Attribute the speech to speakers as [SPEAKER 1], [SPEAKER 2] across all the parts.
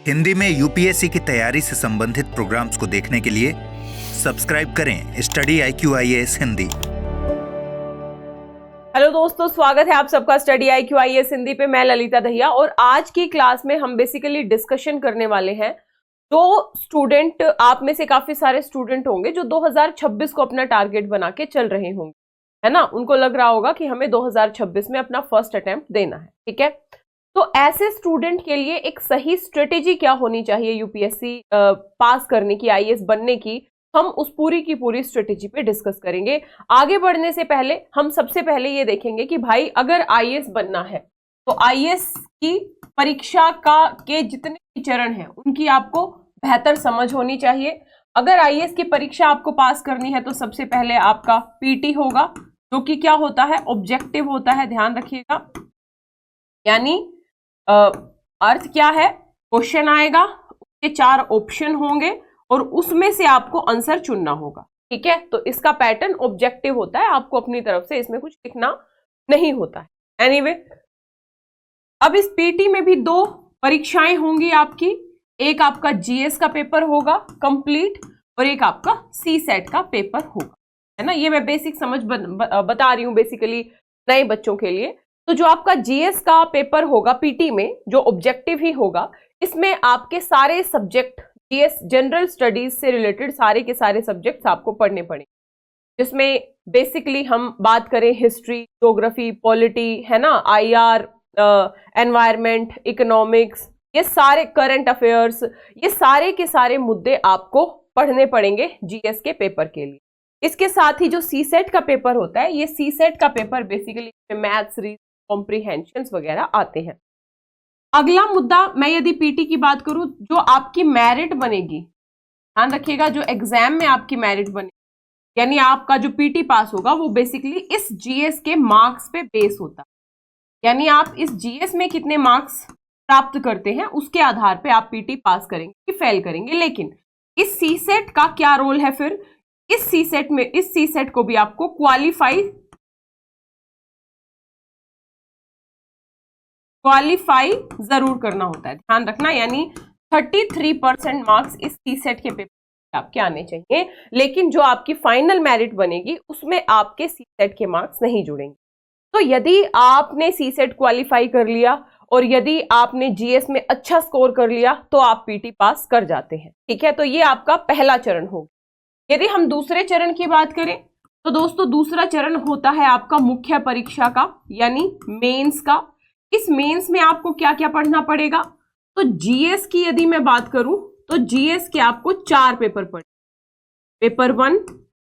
[SPEAKER 1] हिंदी में यूपीएससी की तैयारी से संबंधित प्रोग्राम्स को देखने के लिए सब्सक्राइब करें स्टडी IQ-IAS हिंदी।
[SPEAKER 2] हेलो दोस्तों, स्वागत है आप सबका स्टडी IQ-IAS हिंदी पे। मैं ललिता दहिया और आज की क्लास में हम बेसिकली डिस्कशन करने वाले हैं। तो स्टूडेंट, आप में से काफी सारे स्टूडेंट होंगे जो 2026 को अपना टारगेट बना के चल रहे होंगे, है ना। उनको लग रहा होगा कि हमें 2026 में अपना फर्स्ट अटेम्प्ट देना है, ठीक है। तो ऐसे स्टूडेंट के लिए एक सही स्ट्रेटेजी क्या होनी चाहिए यूपीएससी पास करने की, आईएएस बनने की, हम उस पूरी की पूरी स्ट्रेटेजी पे डिस्कस करेंगे। आगे बढ़ने से पहले हम सबसे पहले ये देखेंगे कि भाई अगर आईएएस बनना है तो आईएएस की परीक्षा के जितने भी चरण हैं उनकी आपको बेहतर समझ होनी चाहिए। अगर आईएएस की परीक्षा आपको पास करनी है तो सबसे पहले आपका पीटी होगा, जो कि क्या होता है, ऑब्जेक्टिव होता है, ध्यान रखिएगा। यानी अर्थ क्या है, क्वेश्चन आएगा, उसके 4 ऑप्शन होंगे और उसमें से आपको आंसर चुनना होगा, ठीक है। तो इसका पैटर्न ऑब्जेक्टिव होता है, आपको अपनी तरफ से इसमें कुछ लिखना नहीं होता है। एनीवे, अब इस पीटी में भी 2 परीक्षाएं होंगी आपकी। एक आपका जीएस का पेपर होगा कंप्लीट और एक आपका सीसेट का पेपर होगा, है ना। ये मैं बेसिक समझ बता रही हूं बेसिकली नए बच्चों के लिए। तो जो आपका जीएस का पेपर होगा पीटी में, जो ऑब्जेक्टिव ही होगा, इसमें आपके सारे सब्जेक्ट, जीएस जनरल स्टडीज से रिलेटेड सारे के सारे सब्जेक्ट्स आपको पढ़ने पड़ेंगे, जिसमें बेसिकली हम बात करें हिस्ट्री, ज्योग्राफी, पॉलिटी, है ना, आईआर, एनवायरमेंट, इकोनॉमिक्स, ये सारे करंट अफेयर्स, ये सारे के सारे मुद्दे आपको पढ़ने पड़ेंगे जीएस के पेपर के लिए। इसके साथ ही जो सीसेट का पेपर होता है, ये सीसेट का पेपर बेसिकली मैथ्स, कॉम्प्रिहेंशंस वगैरह आते हैं। अगला मुद्दा, मैं यदि पीटी की बात करूं, जो आपकी मेरिट बनेगी, ध्यान रखिएगा, जो एग्जाम में आपकी मेरिट बनेगी, यानी आपका जो पीटी पास होगा वो बेसिकली इस जीएस के मार्क्स पे बेस होता है। यानी आप इस जीएस में कितने मार्क्स प्राप्त करते हैं उसके आधार पे आप पीटी पास करेंगे कि फेल करेंगे। लेकिन इस सीसेट का क्या रोल है फिर, इस सीसेट को भी आपको क्वालिफाई जरूर करना होता है, ध्यान रखना। यानी 33% मार्क्स इस सीसेट के पेपर आपके आने चाहिए, लेकिन जो आपकी फाइनल मेरिट बनेगी उसमें आपके सीसेट के मार्क्स नहीं जुड़ेंगे। तो यदि आपने सीसेट क्वालिफाई कर लिया और यदि आपने जीएस में अच्छा स्कोर कर लिया तो आप पीटी पास कर जाते हैं, ठीक है। तो ये आपका पहला चरण होगा। यदि हम दूसरे चरण की बात करें तो दोस्तों, दूसरा चरण होता है आपका मुख्य परीक्षा का, यानी मेंस का। इस मेंस में आपको क्या क्या पढ़ना पड़ेगा, तो जीएस की यदि मैं बात करूं तो जीएस के आपको 4 पेपर पढ़े, paper 1,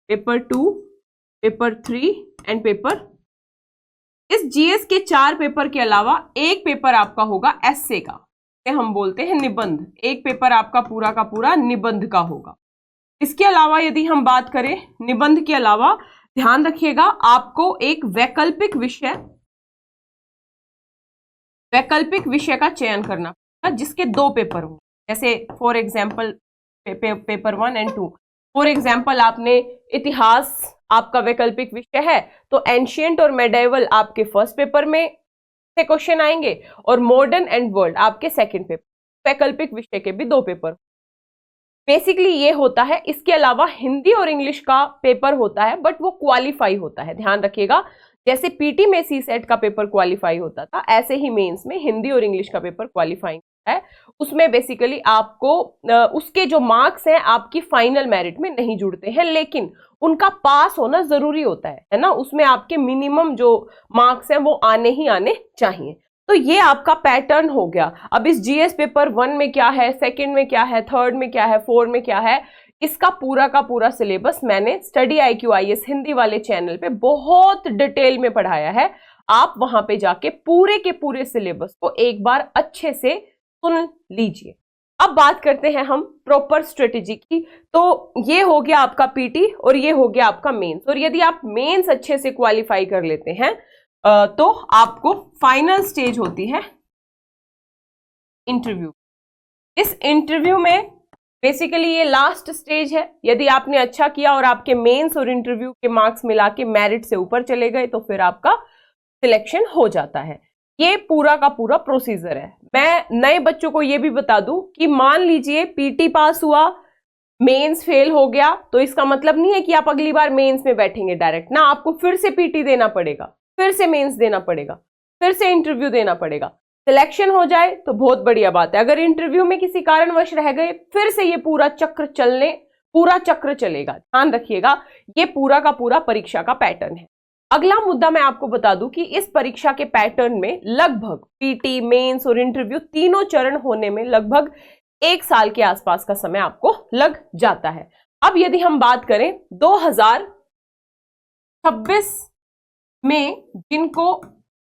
[SPEAKER 2] paper 2, paper 3 and paper. इस जीएस के 4 पेपर के अलावा एक पेपर आपका होगा एस्से का, हम बोलते हैं निबंध। एक पेपर आपका पूरा का पूरा निबंध का होगा। इसके अलावा यदि हम बात करें, निबंध के अलावा ध्यान रखिएगा, आपको एक वैकल्पिक विषय का चयन करना पड़ेगा, जिसके 2 पेपर होंगे। जैसे for example paper 1 and 2। For example आपने इतिहास आपका वैकल्पिक विषय है तो एंशिएंट और मेडिएवल आपके फर्स्ट पेपर में से क्वेश्चन आएंगे और मॉडर्न एंड वर्ल्ड आपके सेकंड पेपर। वैकल्पिक विषय के भी 2 पेपर बेसिकली ये होता है। इसके अलावा हिंदी और इंग्लिश का पेपर होता है, बट वो क्वालिफाई होता है, ध्यान रखिएगा। जैसे पीटी में सीसेट का पेपर क्वालिफाई होता था, ऐसे ही मेंस में हिंदी और इंग्लिश का पेपर क्वालिफाइंग है। उसमें बेसिकली आपको उसके जो मार्क्स हैं आपकी फाइनल मेरिट में नहीं जुड़ते हैं, लेकिन उनका पास होना जरूरी होता है ना। उसमें आपके मिनिमम जो मार्क्स हैं वो आने ही आने चाहिए। तो ये आपका पैटर्न हो गया। अब इस जीएस पेपर 1 में क्या है, सेकंड में क्या है, थर्ड में क्या है, फोर्थ में क्या है, इसका पूरा का पूरा सिलेबस मैंने स्टडी IQ-IAS हिंदी वाले चैनल पे बहुत डिटेल में पढ़ाया है। आप वहां पे जाके पूरे के पूरे सिलेबस को एक बार अच्छे से सुन लीजिए। अब बात करते हैं हम प्रॉपर स्ट्रेटेजी की। तो ये हो गया आपका पीटी और ये हो गया आपका मेंस। और यदि आप मेंस अच्छे से क्वालिफाई कर लेते हैं तो आपको फाइनल स्टेज होती है इंटरव्यू। इस इंटरव्यू में बेसिकली ये लास्ट स्टेज है। यदि आपने अच्छा किया और आपके मेंस और इंटरव्यू के मार्क्स मिला के मेरिट से ऊपर चले गए तो फिर आपका सिलेक्शन हो जाता है। ये पूरा का पूरा प्रोसीजर है। मैं नए बच्चों को ये भी बता दूं कि मान लीजिए पीटी पास हुआ, मेंस फेल हो गया, तो इसका मतलब नहीं है कि आप अगली बार मेंस में बैठेंगे डायरेक्ट ना, आपको फिर से पीटी देना पड़ेगा, फिर से मेंस देना पड़ेगा, फिर से इंटरव्यू देना पड़ेगा। सिलेक्शन हो जाए तो बहुत बढ़िया बात है, अगर इंटरव्यू में किसी कारणवश रह गए फिर से ये पूरा चक्र चलेगा। ध्यान रखिएगा, ये पूरा का पूरा परीक्षा का पैटर्न है। अगला मुद्दा मैं आपको बता दूं कि इस परीक्षा के पैटर्न में लगभग पीटी, मेंस और इंटरव्यू तीनों चरण होने में लगभग 1 साल के आसपास का समय आपको लग जाता है। अब यदि हम बात करें 2026 में जिनको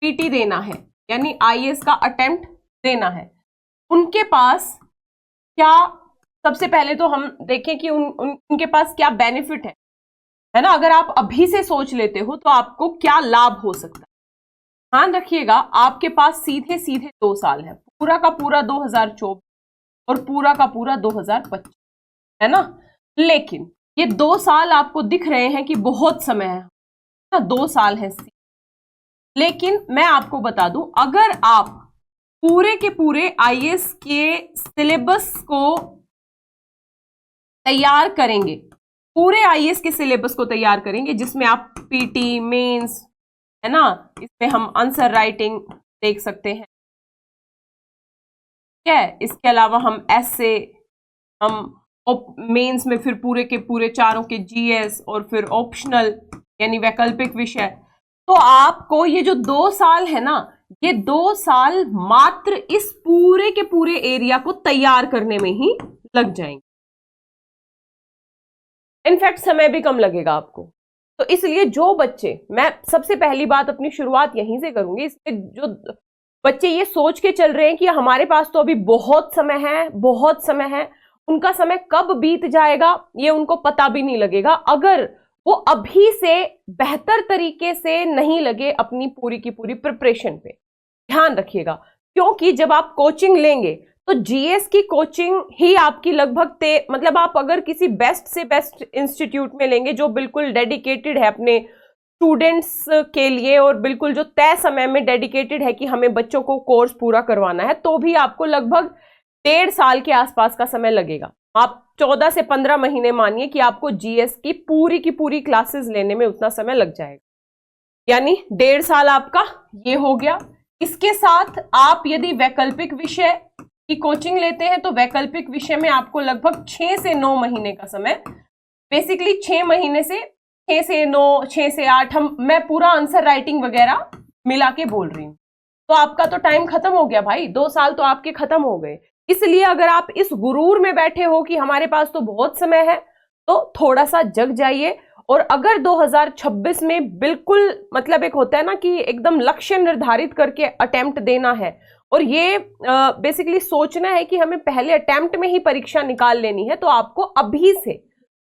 [SPEAKER 2] पीटी देना है यानी आईएएस का अटेम्प्ट देना है, उनके पास क्या, सबसे पहले तो हम देखें कि उनके पास क्या बेनिफिट है ना। अगर आप अभी से सोच लेते हो तो आपको क्या लाभ हो सकता है। ध्यान रखिएगा, आपके पास सीधे 2 साल है, पूरा का पूरा 2024 और पूरा का पूरा 2025 है ना। लेकिन ये 2 साल आपको दिख रहे हैं कि बहुत समय है ना, 2 साल है, लेकिन मैं आपको बता दूं, अगर आप पूरे के पूरे आईएएस के सिलेबस को तैयार करेंगे, पूरे आईएएस के सिलेबस को तैयार करेंगे, जिसमें आप पीटी, मेंस है ना, इसमें हम आंसर राइटिंग देख सकते हैं, ठीक है, इसके अलावा हम एसे, हम मेंस में फिर पूरे के पूरे चारों के जीएस और फिर ऑप्शनल यानी वैकल्पिक विषय। तो आपको ये जो 2 साल है ना, ये 2 साल मात्र इस पूरे के पूरे एरिया को तैयार करने में ही लग जाएंगे। इनफैक्ट समय भी कम लगेगा आपको। तो इसलिए जो बच्चे, मैं सबसे पहली बात अपनी शुरुआत यहीं से करूंगी, इसलिए जो बच्चे ये सोच के चल रहे हैं कि हमारे पास तो अभी बहुत समय है, उनका समय कब बीत जाएगा ये उनको पता भी नहीं लगेगा, अगर वो अभी से बेहतर तरीके से नहीं लगे अपनी पूरी की पूरी प्रिपरेशन पे। ध्यान रखिएगा, क्योंकि जब आप कोचिंग लेंगे तो जीएस की कोचिंग ही आपकी लगभग मतलब आप अगर किसी बेस्ट से बेस्ट इंस्टीट्यूट में लेंगे जो बिल्कुल डेडिकेटेड है अपने स्टूडेंट्स के लिए और बिल्कुल जो तय समय में डेडिकेटेड है कि हमें बच्चों को कोर्स पूरा करवाना है, तो भी आपको लगभग 1.5 साल के आसपास का समय लगेगा। आप 14 से 15 महीने मानिए कि आपको जीएस की पूरी क्लासेस लेने में उतना समय लग जाएगा, यानी 1.5 साल आपका ये हो गया। इसके साथ आप यदि वैकल्पिक विषय की कोचिंग लेते हैं तो वैकल्पिक विषय में आपको लगभग 6 से 9 महीने का समय, बेसिकली 6 महीने से 6 से 9, 6 से 8, मैं पूरा आंसर राइटिंग वगैरह मिला के बोल रही हूँ, तो आपका तो टाइम खत्म हो गया भाई, 2 साल तो आपके खत्म हो गए। इसलिए अगर आप इस गुरूर में बैठे हो कि हमारे पास तो बहुत समय है, तो थोड़ा सा जग जाइए। और अगर 2026 में बिल्कुल, मतलब एक होता है ना कि एकदम लक्ष्य निर्धारित करके अटेम्प्ट देना है और ये बेसिकली सोचना है कि हमें पहले अटेम्प्ट में ही परीक्षा निकाल लेनी है, तो आपको अभी से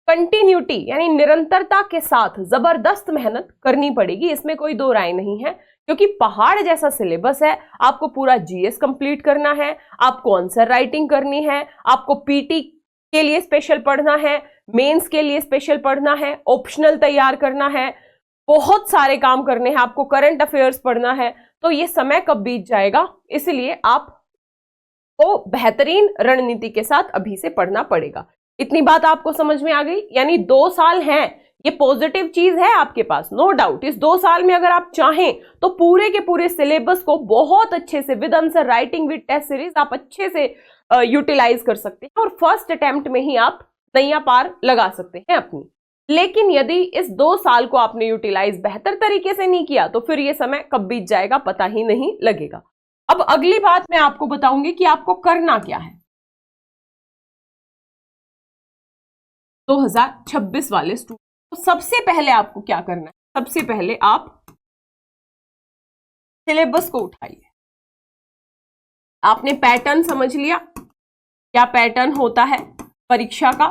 [SPEAKER 2] कंटिन्यूटी यानी निरंतरता के साथ जबरदस्त मेहनत करनी पड़ेगी, इसमें कोई दो राय नहीं है, क्योंकि पहाड़ जैसा सिलेबस है। आपको पूरा जीएस कंप्लीट करना है, आपको आंसर राइटिंग करनी है, आपको पीटी के लिए स्पेशल पढ़ना है, मेंस के लिए स्पेशल पढ़ना है, ऑप्शनल तैयार करना है, बहुत सारे काम करने हैं, आपको करंट अफेयर्स पढ़ना है। तो ये समय कब बीत जाएगा, इसलिए आपको बेहतरीन रणनीति के साथ अभी से पढ़ना पड़ेगा। इतनी बात आपको समझ में आ गई, यानी 2 साल हैं, ये पॉजिटिव चीज है आपके पास, नो डाउट। इस 2 साल में अगर आप चाहें तो पूरे के पूरे सिलेबस को बहुत अच्छे से with answer writing with test series आप अच्छे से यूटिलाइज कर सकते हैं और फर्स्ट अटेम्प्ट में ही आप नैया पार लगा सकते हैं अपनी। लेकिन यदि इस 2 साल को आपने यूटिलाइज बेहतर तरीके से नहीं किया तो फिर ये समय कब बीत जाएगा पता ही नहीं लगेगा। अब अगली बात मैं आपको बताऊंगी कि आपको करना क्या है 2026 वाले स्टूडेंट। तो सबसे पहले आपको क्या करना है, सबसे पहले आप सिलेबस को उठाइए। आपने पैटर्न समझ लिया, क्या पैटर्न होता है परीक्षा का,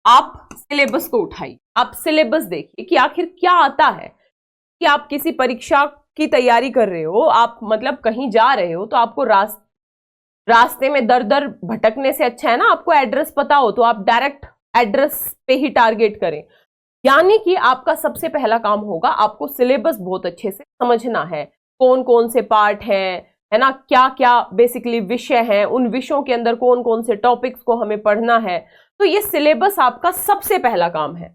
[SPEAKER 2] आप सिलेबस को उठाइए। आप सिलेबस देखिए कि आखिर क्या आता है, कि आप किसी परीक्षा की तैयारी कर रहे हो, आप मतलब कहीं जा रहे हो, तो आपको रास्ते में दर दर भटकने से अच्छा है ना आपको एड्रेस पता हो, तो आप डायरेक्ट एड्रेस पे ही टारगेट करें। यानी कि आपका सबसे पहला काम होगा, आपको सिलेबस बहुत अच्छे से समझना है, कौन कौन से पार्ट हैं, है ना, क्या क्या बेसिकली विषय हैं, उन विषयों के अंदर कौन कौन से टॉपिक्स को हमें पढ़ना है। तो ये सिलेबस आपका सबसे पहला काम है,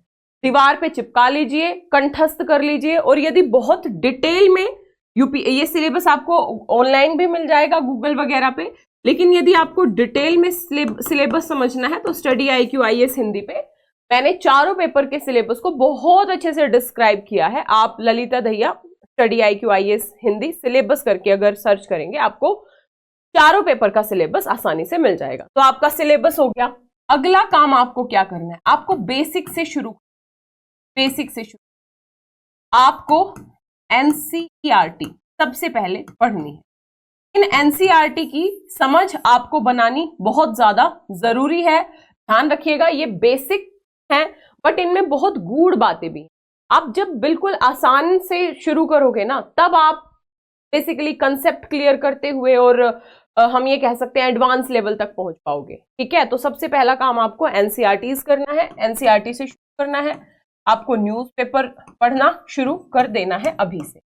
[SPEAKER 2] दीवार पे चिपका लीजिए, कंठस्थ कर लीजिए। और यदि बहुत डिटेल में ये सिलेबस आपको ऑनलाइन भी मिल जाएगा गूगल वगैरह पे, लेकिन यदि आपको डिटेल में सिलेबस समझना है तो स्टडी IQ IAS हिंदी पे मैंने चारों पेपर के सिलेबस को बहुत अच्छे से डिस्क्राइब किया है। आप Lalita Dahiya study IQ IAS Hindi syllabus करके अगर सर्च करेंगे आपको चारों पेपर का सिलेबस आसानी से मिल जाएगा। तो आपका सिलेबस हो गया। अगला काम आपको क्या करना है, आपको बेसिक से शुरू आपको NCERT सबसे पहले पढ़नी है। इन NCERT की समझ आपको बनानी बहुत ज्यादा जरूरी है। ध्यान रखिएगा, ये बेसिक है बट इनमें बहुत गूढ़ बातें भी हैं। आप जब बिल्कुल आसान से शुरू करोगे ना, तब आप बेसिकली कंसेप्ट क्लियर करते हुए और हम ये कह सकते हैं एडवांस लेवल तक पहुंच पाओगे। ठीक है, तो सबसे पहला काम आपको NCERTs करना है, NCERT से शुरू करना है। आपको न्यूज़पेपर पढ़ना शुरू कर देना है अभी से।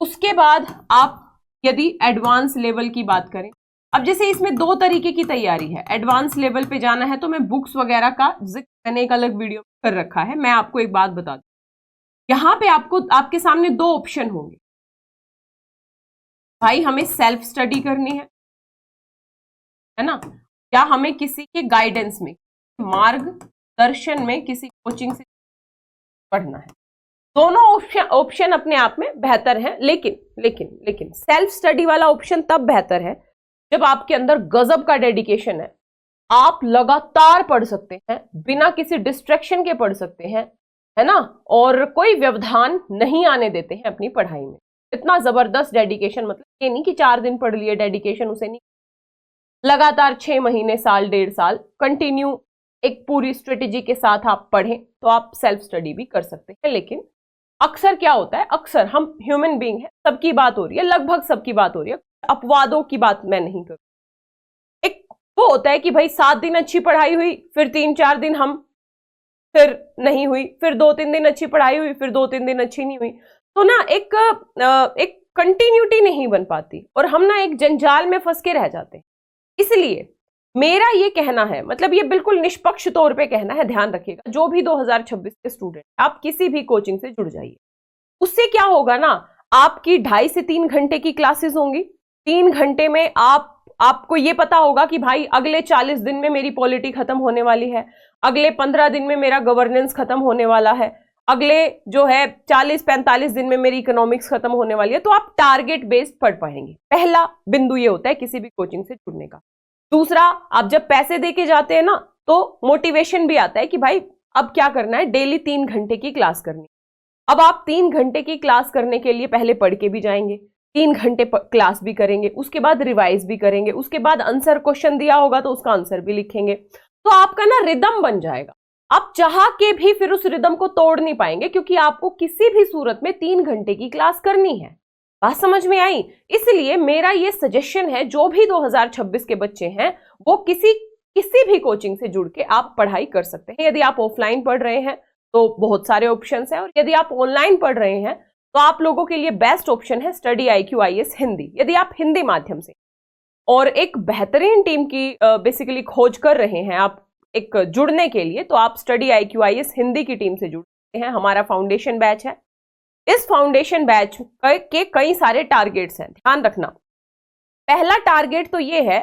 [SPEAKER 2] उसके बाद आप यदि एडवांस लेवल की बात करें, अब जैसे इसमें दो तरीके की तैयारी है। एडवांस लेवल पे जाना है तो मैं बुक्स वगैरह का जिक्र मैंने एक अलग वीडियो कर रखा है। मैं आपको एक बात बता दूं, यहां पे आपको आपके सामने दो ऑप्शन होंगे। भाई हमें सेल्फ स्टडी करनी है ना, या हमें किसी के गाइडेंस में, मार्गदर्शन में किसी कोचिंग से पढ़ना है। दोनों ऑप्शन अपने आप में बेहतर है, लेकिन सेल्फ स्टडी वाला ऑप्शन तब बेहतर है जब आपके अंदर गजब का डेडिकेशन है। आप लगातार पढ़ सकते हैं, बिना किसी डिस्ट्रैक्शन के पढ़ सकते हैं, है ना, और कोई व्यवधान नहीं आने देते हैं अपनी पढ़ाई में। इतना जबरदस्त डेडिकेशन, मतलब ये नहीं कि 4 दिन पढ़ लिए, डेडिकेशन उसे नहीं, लगातार 6 महीने, साल, 1.5 साल कंटिन्यू एक पूरी स्ट्रेटेजी के साथ आप पढ़ें तो आप सेल्फ स्टडी भी कर सकते हैं। लेकिन अक्सर क्या होता है, अक्सर हम ह्यूमन बीइंग है, सबकी बात हो रही है, लगभग सबकी बात हो रही है, अपवादों की बात मैं नहीं करूँ। एक वो होता है कि भाई 7 दिन अच्छी पढ़ाई हुई, फिर 3-4 दिन हम फिर नहीं हुई, फिर 2-3 दिन अच्छी पढ़ाई हुई, फिर 2-3 दिन अच्छी नहीं हुई। तो ना एक कंटिन्यूटी नहीं बन पाती और हम ना एक जंजाल में फंस के रह जाते हैं। इसलिए मेरा ये कहना है, मतलब ये बिल्कुल निष्पक्ष तौर पे कहना है, ध्यान रखिएगा, जो भी 2026 के स्टूडेंट आप किसी भी कोचिंग से जुड़ जाइए। उससे क्या होगा ना, आपकी 2.5 से 3 घंटे की क्लासेस होंगी। 3 घंटे में आपको ये पता होगा कि भाई अगले 40 दिन में मेरी पॉलिटी खत्म होने वाली है, अगले 15 दिन में मेरा गवर्नेंस खत्म होने वाला है, अगले जो है 40-45 दिन में मेरी इकोनॉमिक्स खत्म होने वाली है। तो आप टारगेट बेस्ड पढ़ पाएंगे। पहला बिंदु ये होता है किसी भी कोचिंग से जुड़ने का। दूसरा, आप जब पैसे दे के जाते हैं ना, तो मोटिवेशन भी आता है कि भाई अब क्या करना है, डेली 3 घंटे की क्लास करनी। अब आप 3 घंटे की क्लास करने के लिए पहले पढ़ के भी जाएंगे, 3 घंटे क्लास भी करेंगे, उसके बाद रिवाइज भी करेंगे, उसके बाद आंसर क्वेश्चन दिया होगा तो उसका आंसर भी लिखेंगे। तो आपका ना रिदम बन जाएगा। आप चाह के भी फिर उस रिदम को तोड़ नहीं पाएंगे, क्योंकि आपको किसी भी सूरत में 3 घंटे की क्लास करनी है। बात समझ में आई? इसलिए मेरा ये सजेशन है, जो भी 2026 के बच्चे हैं वो किसी भी कोचिंग से जुड़ के आप पढ़ाई कर सकते हैं। यदि आप ऑफलाइन पढ़ रहे हैं तो बहुत सारे ऑप्शंस हैं, और यदि आप ऑनलाइन पढ़ रहे हैं तो आप लोगों के लिए बेस्ट ऑप्शन है स्टडी IQ IAS हिंदी। यदि आप हिंदी माध्यम से और एक बेहतरीन टीम की बेसिकली खोज कर रहे हैं आप एक जुड़ने के लिए, तो आप स्टडी IQ IAS हिंदी की टीम से जुड़ सकते हैं। हमारा फाउंडेशन बैच है। इस फाउंडेशन बैच के कई सारे टारगेट्स हैं, ध्यान रखना। पहला टारगेट तो ये है,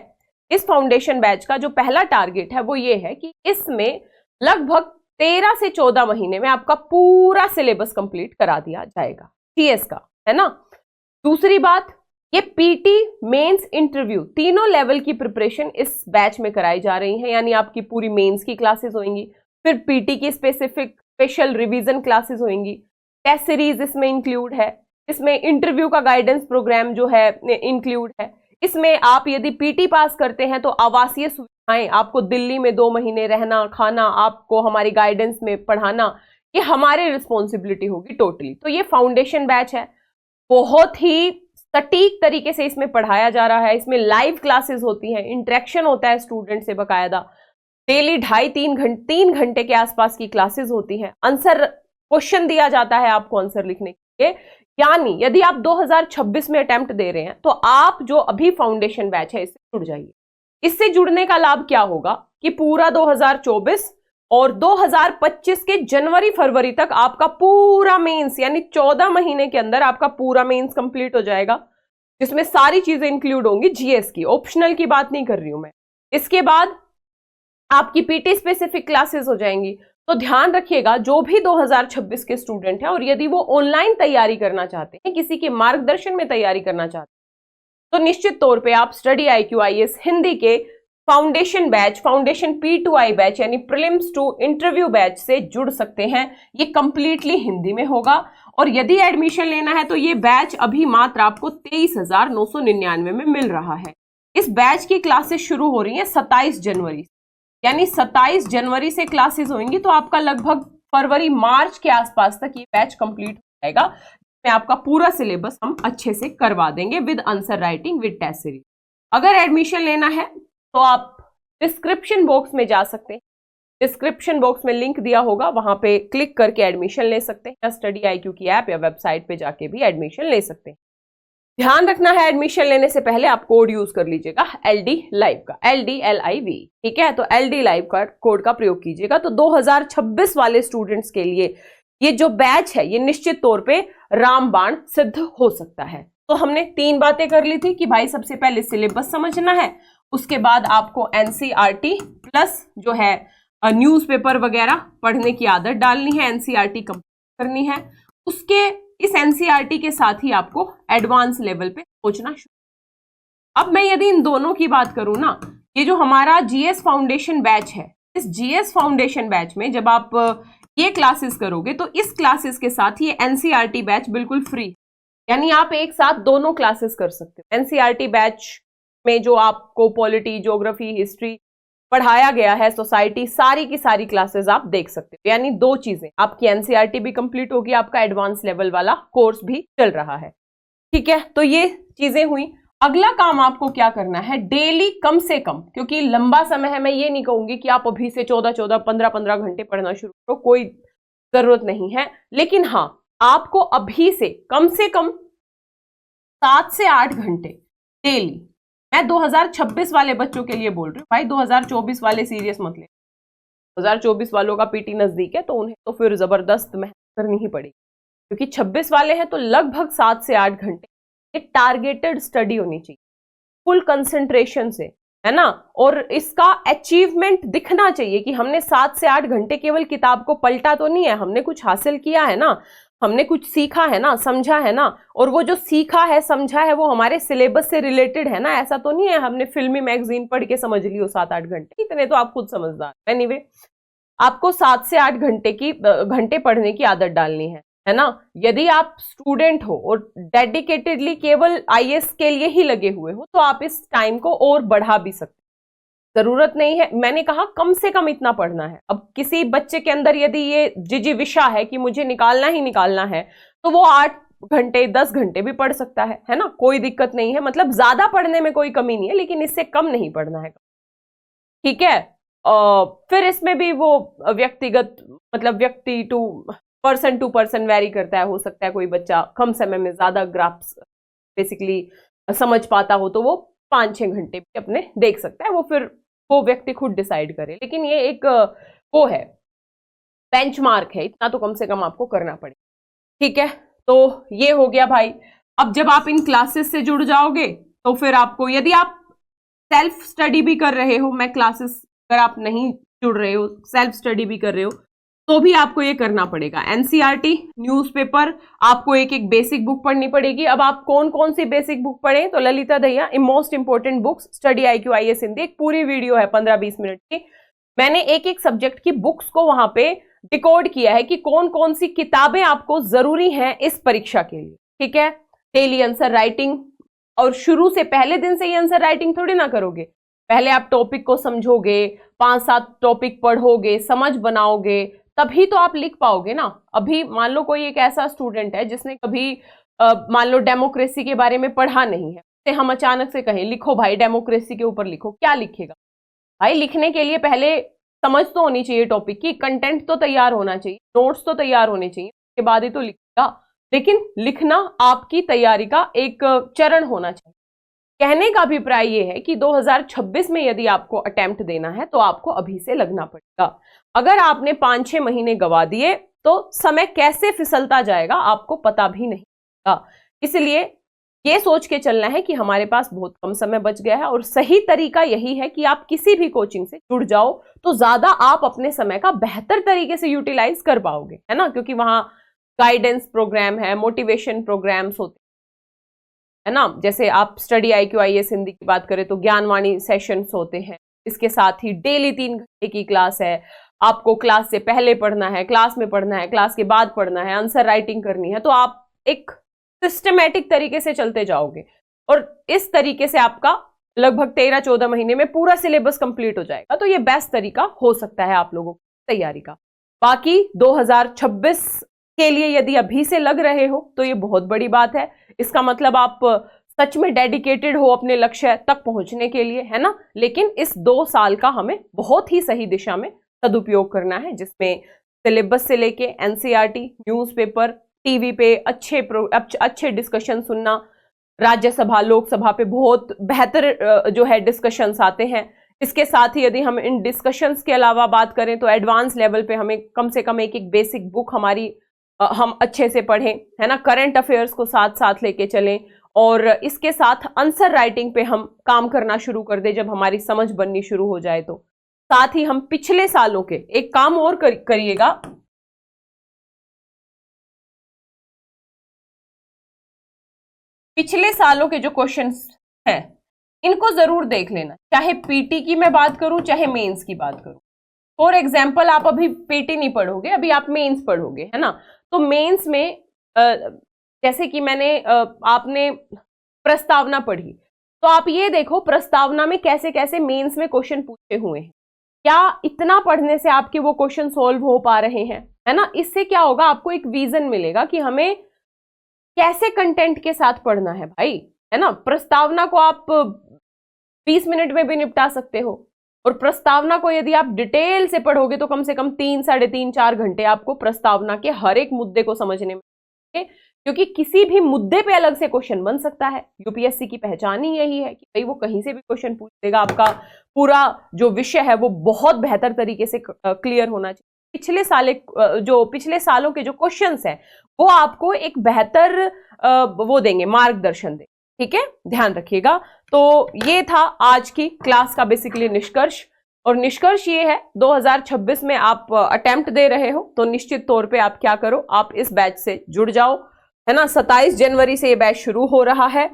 [SPEAKER 2] इस फाउंडेशन बैच का जो पहला टारगेट है वो ये है कि इसमें लगभग 13 से 14 महीने में आपका पूरा सिलेबस कंप्लीट करा दिया जाएगा, CS का, है ना। दूसरी बात, ये PT, मेंस, इंटरव्यू तीनों लेवल की प्रिपरेशन इस बैच में कराई जा रही है। यानी आपकी पूरी मेंस की क्लासेस होंगी, फिर PT की स्पेशल रिवीजन क्लासेस होंगी, टेस्ट सीरीज इसमें इंक्लूड है, इसमें इंटरव्यू का गाइडेंस प्रोग्राम जो है इंक्लूड है। इसमें आप यदि PT पास करते हैं तो आवासीय सुविधाएं, आपको दिल्ली में 2 महीने रहना, खाना, आपको हमारी गाइडेंस में पढ़ाना, ये हमारी रिस्पॉन्सिबिलिटी होगी टोटली। तो ये फाउंडेशन बैच है, बहुत ही सटीक तरीके से इसमें पढ़ाया जा रहा है। इसमें लाइव क्लासेस होती हैं, इंटरेक्शन होता है स्टूडेंट से बकायदा, डेली 2.5-3 घंटे के आसपास की क्लासेस होती हैं। आंसर क्वेश्चन दिया जाता है आपको आंसर लिखने के लिए, यानी यदि आप 2026 में अटेम्प्ट दे रहे हैं तो आप जो अभी फाउंडेशन बैच है इससे जुड़ जाइए। इससे जुड़ने का लाभ क्या होगा कि पूरा 2024 और 2025 के जनवरी फरवरी तक आपका पूरा मेंस यानी 14 महीने के अंदर आपका पूरा मेंस कंप्लीट हो जाएगा, जिसमें सारी चीजें इंक्लूड होंगी जीएस की। ऑप्शनल की बात नहीं कर रही हूं मैं। इसके बाद आपकी पीटी स्पेसिफिक क्लासेस हो जाएंगी। तो ध्यान रखिएगा, जो भी 2026 के स्टूडेंट हैं और यदि वो ऑनलाइन तैयारी करना चाहते हैं, किसी के मार्गदर्शन में तैयारी करना चाहते हैं, तो निश्चित तौर पे आप स्टडी IQ IAS हिंदी के foundation batch, foundation P2I batch यानी प्रीलिम्स टू इंटरव्यू बैच से जुड़ सकते हैं। ये कंप्लीटली हिंदी में होगा और यदि एडमिशन लेना है तो ये बैच अभी मात्र आपको 23,999 में मिल रहा है। इस बैच की क्लासेस शुरू हो रही हैं 27 जनवरी, यानी 27 जनवरी से क्लासेस होंगी, तो आपका लगभग फरवरी मार्च के आसपास तक ये बैच कंप्लीट हो जाएगा, जिसमें आपका पूरा सिलेबस हम अच्छे से करवा देंगे with answer writing, with test series. अगर एडमिशन लेना है तो आप डिस्क्रिप्शन बॉक्स में जा सकते हैं, डिस्क्रिप्शन बॉक्स में लिंक दिया होगा, वहां पे क्लिक करके एडमिशन ले सकते हैं, या स्टडी IQ की ऐप या वेबसाइट पे जाके भी एडमिशन ले सकते हैं। ध्यान रखना है, एडमिशन लेने से पहले आप कोड यूज कर लीजिएगा LD लाइव का, LDLIV, ठीक है। तो LD लाइव का कोड का प्रयोग कीजिएगा। तो 2026 वाले स्टूडेंट्स के लिए ये जो बैच है ये निश्चित तौर पे रामबाण सिद्ध हो सकता है। तो हमने 3 बातें कर ली थी कि भाई सबसे पहले सिलेबस समझना है, उसके बाद आपको NCERT प्लस जो है न्यूज़पेपर वगैरह पढ़ने की आदत डालनी है, NCERT कंप्लीट करनी है। उसके इस NCERT के साथ ही आपको एडवांस लेवल पे सोचना शुरू। अब मैं यदि इन दोनों की बात करूं ना, ये जो हमारा GS फाउंडेशन बैच है, इस GS फाउंडेशन बैच में जब आप ये क्लासेस करोगे तो इस क्लासेस के साथ ये NCERT बैच बिल्कुल फ्री, यानी आप एक साथ दोनों क्लासेस कर सकते हो। NCERT बैच में जो आपको पॉलिटी, ज्योग्राफी, हिस्ट्री पढ़ाया गया है, सोसाइटी, सारी की सारी क्लासेस आप देख सकते हो। यानी 2 चीजें, आपकी NCERT भी कंप्लीट होगी, आपका एडवांस लेवल वाला कोर्स भी चल रहा है, ठीक है। तो ये चीजें हुई। अगला काम आपको क्या करना है, डेली कम से कम, क्योंकि लंबा समय है, मैं ये नहीं कहूंगी कि आप अभी से 14-14, 15-15 घंटे पढ़ना शुरू करो, कोई जरूरत नहीं है। लेकिन हाँ, आपको अभी से कम 7 से 8 घंटे डेली, मैं 2026 वाले बच्चों के लिए बोल रही हूँ भाई, 2024 वाले सीरियस मत ले। 2024 वालों का पीटी नजदीक है तो उन्हें तो फिर जबरदस्त मेहनत करनी ही पड़ेगी, क्योंकि 26 वाले हैं तो लगभग 7 से 8 घंटे एक टारगेटेड स्टडी होनी चाहिए, फुल कंसंट्रेशन से, है ना। और इसका अचीवमेंट दिखना चाहिए कि हमने 7 से 8 घंटे केवल किताब को पलटा तो नहीं है, हमने कुछ हासिल किया है ना, हमने कुछ सीखा है ना, समझा है ना, और वो जो सीखा है, समझा है, वो हमारे सिलेबस से रिलेटेड है ना। ऐसा तो नहीं है हमने फिल्मी मैगजीन पढ़ के समझ ली हो 7-8 घंटे, इतने तो आप खुद समझदार। एनीवे, आपको 7 से 8 घंटे पढ़ने की आदत डालनी है ना। यदि आप स्टूडेंट हो और डेडिकेटेडली केवल IAS के लिए ही लगे हुए हो तो आप इस टाइम को और बढ़ा भी सकते, जरूरत नहीं है, मैंने कहा कम से कम इतना पढ़ना है। अब किसी बच्चे के अंदर यदि ये जिजीविषा है कि मुझे निकालना ही निकालना है, तो वो 8 घंटे 10 घंटे भी पढ़ सकता है ना, कोई दिक्कत नहीं है। मतलब ज्यादा पढ़ने में कोई कमी नहीं है, लेकिन इससे कम नहीं पढ़ना है, ठीक है। फिर इसमें भी वो व्यक्तिगत, मतलब व्यक्ति टू पर्सन वेरी करता है। हो सकता है कोई बच्चा कम समय में ज्यादा ग्राफ्स बेसिकली समझ पाता हो तो वो 5-6 घंटे भी अपने देख सकता है, वो फिर वो व्यक्ति खुद डिसाइड करे। लेकिन ये एक वो है, बेंचमार्क है, इतना तो कम से कम आपको करना पड़ेगा, ठीक है। तो ये हो गया भाई। अब जब आप इन क्लासेस से जुड़ जाओगे तो फिर आपको, यदि आप सेल्फ स्टडी भी कर रहे हो, मैं क्लासेस अगर आप नहीं जुड़ रहे हो, सेल्फ स्टडी भी कर रहे हो, तो भी आपको ये करना पड़ेगा। NCERT, न्यूज़पेपर, आपको एक बेसिक बुक पढ़नी पड़ेगी। अब आप कौन कौन सी बेसिक बुक पढ़ें, तो Lalita Dahiya most important books study IQ IAS Hindi, एक पूरी वीडियो है 15-20 मिनट की, मैंने एक सब्जेक्ट की बुक्स को वहां पे डिकोड किया है कि कौन कौन सी किताबें आपको जरूरी हैं इस परीक्षा के लिए, ठीक है। डेली आंसर राइटिंग, और शुरू से पहले दिन से ये आंसर राइटिंग थोड़ी ना करोगे, पहले आप टॉपिक को समझोगे, 5-7 टॉपिक पढ़ोगे, समझ बनाओगे, तभी तो आप लिख पाओगे ना। अभी मान लो कोई एक ऐसा स्टूडेंट है जिसने कभी मान लो डेमोक्रेसी के बारे में पढ़ा नहीं है, तो हम अचानक से कहें लिखो भाई डेमोक्रेसी के ऊपर लिखो, क्या लिखेगा भाई? लिखने के लिए पहले समझ तो होनी चाहिए टॉपिक की, कंटेंट तो तैयार होना चाहिए, नोट्स तो तैयार होने चाहिए, उसके बाद ही तो लिखेगा। लेकिन लिखना आपकी तैयारी का एक चरण होना चाहिए। कहने का अभिप्राय ये है कि 2026 में यदि आपको अटेम्प्ट देना है तो आपको अभी से लगना पड़ेगा। अगर आपने 5-6 महीने गवा दिए तो समय कैसे फिसलता जाएगा आपको पता भी नहीं होगा। इसलिए ये सोच के चलना है कि हमारे पास बहुत कम समय बच गया है और सही तरीका यही है कि आप किसी भी कोचिंग से जुड़ जाओ तो ज्यादा आप अपने समय का बेहतर तरीके से यूटिलाइज कर पाओगे, है ना, क्योंकि वहां गाइडेंस प्रोग्राम है, मोटिवेशन प्रोग्राम्स होते है ना। जैसे आप स्टडी IQ IAS हिंदी की बात करें तो ज्ञानवाणी सेशंस होते हैं, इसके साथ ही डेली 3 घंटे की क्लास है। आपको क्लास से पहले पढ़ना है, क्लास में पढ़ना है, क्लास के बाद पढ़ना है, आंसर राइटिंग करनी है, तो आप एक सिस्टमेटिक तरीके से चलते जाओगे और इस तरीके से आपका लगभग 13-14 महीने में पूरा सिलेबस कंप्लीट हो जाएगा। तो ये बेस्ट तरीका हो सकता है आप लोगों की तैयारी का। बाकी 2026 के लिए यदि अभी से लग रहे हो तो ये बहुत बड़ी बात है। इसका मतलब आप सच में डेडिकेटेड हो अपने लक्ष्य तक पहुंचने के लिए, है ना। लेकिन इस 2 साल का हमें बहुत ही सही दिशा में सदुपयोग करना है, जिसमें सिलेबस से लेके NCERT, न्यूज़पेपर, टीवी पे अच्छे डिस्कशन सुनना, राज्यसभा लोकसभा पे बहुत बेहतर जो है डिस्कशंस आते हैं। इसके साथ ही यदि हम इन डिस्कशंस के अलावा बात करें तो एडवांस लेवल पे हमें कम से कम एक बेसिक बुक हमारी हम अच्छे से पढ़ें, है ना, करंट अफेयर्स को साथ साथ लेके चलें और इसके साथ आंसर राइटिंग पे हम काम करना शुरू कर दें जब हमारी समझ बननी शुरू हो जाए। तो साथ ही हम पिछले सालों के एक काम और करिएगा, पिछले सालों के जो क्वेश्चंस हैं इनको जरूर देख लेना, चाहे पीटी की मैं बात करूं चाहे मेंस की बात करूं। फॉर एग्जाम्पल आप अभी पीटी नहीं पढ़ोगे, अभी आप मेंस पढ़ोगे, है ना। तो मेंस में जैसे कि आपने प्रस्तावना पढ़ी, तो आप ये देखो प्रस्तावना में कैसे कैसे मेंस में क्वेश्चन पूछे हुए हैं, क्या इतना पढ़ने से आपके वो क्वेश्चन सोल्व हो पा रहे हैं, है ना। इससे क्या होगा, आपको एक विजन मिलेगा कि हमें कैसे कंटेंट के साथ पढ़ना है भाई, है ना। प्रस्तावना को आप 20 मिनट में भी निपटा सकते हो और प्रस्तावना को यदि आप डिटेल से पढ़ोगे तो कम से कम 3-3.5-4 घंटे आपको प्रस्तावना के हर एक मुद्दे को समझने में, क्योंकि किसी भी मुद्दे पे अलग से क्वेश्चन बन सकता है। यूपीएससी की पहचान ही यही है कि भाई वो कहीं से भी क्वेश्चन पूछ देगा, आपका पूरा जो विषय है वो बहुत बेहतर तरीके से क्लियर होना चाहिए। पिछले सालों के जो क्वेश्चंस हैं वो आपको एक बेहतर वो देंगे, मार्गदर्शन देंगे, ठीक है, ध्यान रखिएगा। तो ये था आज की क्लास का बेसिकली निष्कर्ष, और निष्कर्ष ये है 2026 में आप अटेम्प्ट दे रहे हो तो निश्चित तौर पे आप क्या करो, आप इस बैच से जुड़ जाओ, है ना। 27 जनवरी से ये बैच शुरू हो रहा है।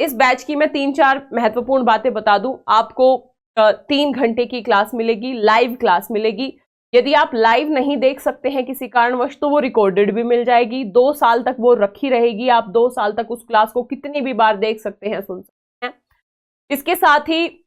[SPEAKER 2] इस बैच की मैं 3-4 महत्वपूर्ण बातें बता दूं। आपको 3 घंटे की क्लास मिलेगी, लाइव क्लास मिलेगी। यदि आप लाइव नहीं देख सकते हैं किसी कारणवश तो वो रिकॉर्डेड भी मिल जाएगी, 2 साल तक वो रखी रहेगी। आप 2 साल तक उस क्लास को कितनी भी बार देख सकते हैं, सुन सकते हैं। इसके साथ ही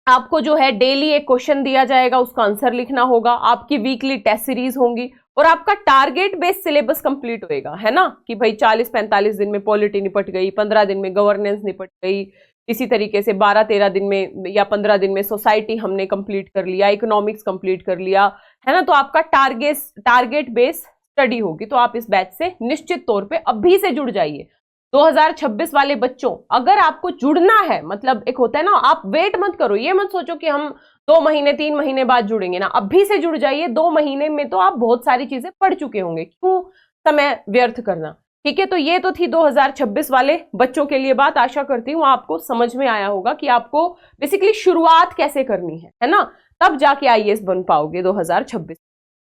[SPEAKER 2] आपको जो है डेली एक क्वेश्चन दिया जाएगा, उसका आंसर लिखना होगा। आपकी वीकली टेस्ट सीरीज होंगी और आपका टारगेट बेस्ड सिलेबस कंप्लीट होएगा, है ना, कि भाई 40-45 दिन में पॉलिटी निपट गई, 15 दिन में गवर्नेंस निपट गई, इसी तरीके से 12-13 दिन में या 15 दिन में सोसाइटी हमने कंप्लीट कर लिया, इकोनॉमिक्स कंप्लीट कर लिया, है ना। तो आपका टारगेट बेस्ड स्टडी होगी। तो आप इस बैच से निश्चित तौर पे अभी से जुड़ जाइए। 2026 वाले बच्चों, अगर आपको जुड़ना है, मतलब एक होता है ना, आप वेट मत करो, ये मत सोचो कि हम 2 महीने 3 महीने बाद जुड़ेंगे ना, अभी से जुड़ जाइए। 2 महीने में तो आप बहुत सारी चीजें पढ़ चुके होंगे, क्यों समय व्यर्थ करना, ठीक है। तो ये तो थी 2026 वाले बच्चों के लिए बात। आशा करती हूँ आपको समझ में आया होगा कि आपको बेसिकली शुरुआत कैसे करनी है ना, तब जाके IAS बन पाओगे 2026।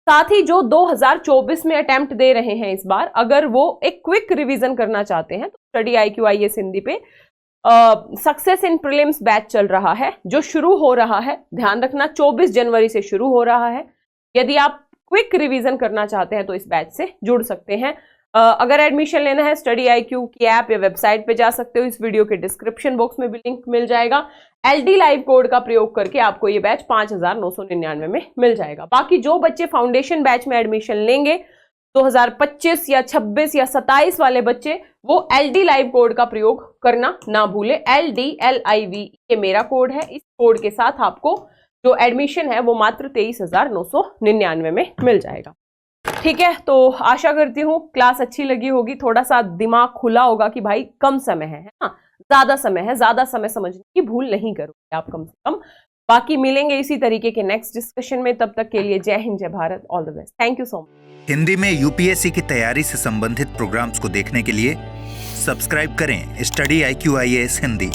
[SPEAKER 2] साथ ही जो 2024 में अटेम्प्ट दे रहे हैं इस बार, अगर वो एक क्विक रिवीजन करना चाहते हैं तो स्टडी IQ IAS हिंदी पे सक्सेस इन प्रीलिम्स बैच चल रहा है, जो शुरू हो रहा है, ध्यान रखना 24 जनवरी से शुरू हो रहा है। यदि आप क्विक रिवीजन करना चाहते हैं तो इस बैच से जुड़ सकते हैं। अगर एडमिशन लेना है स्टडी IQ की ऐप या वेबसाइट पे जा सकते हो, इस वीडियो के डिस्क्रिप्शन बॉक्स में भी लिंक मिल जाएगा। LD लाइव कोड का प्रयोग करके आपको ये बैच 5,999 में मिल जाएगा। बाकी जो बच्चे फाउंडेशन बैच में एडमिशन लेंगे 2025 या 26 या 27 वाले बच्चे, वो LD लाइव कोड का प्रयोग करना ना भूले। LDLIV ये मेरा कोड है, इस कोड के साथ आपको जो एडमिशन है वो मात्र 23,999 में मिल जाएगा। ठीक है, तो आशा करती हूँ क्लास अच्छी लगी होगी, थोड़ा सा दिमाग खुला होगा कि भाई कम समय है ना, ज्यादा समय है, ज्यादा समय समझने की भूल नहीं करोगे आप कम से कम। बाकी मिलेंगे इसी तरीके के नेक्स्ट डिस्कशन में, तब तक के लिए जय हिंद, जय Bharat, all the best, thank you so much.
[SPEAKER 1] Hindi में यूपीएससी की तैयारी से संबंधित प्रोग्राम्स को देखने के लिए सब्सक्राइब करें स्टडी IQ IAS हिंदी।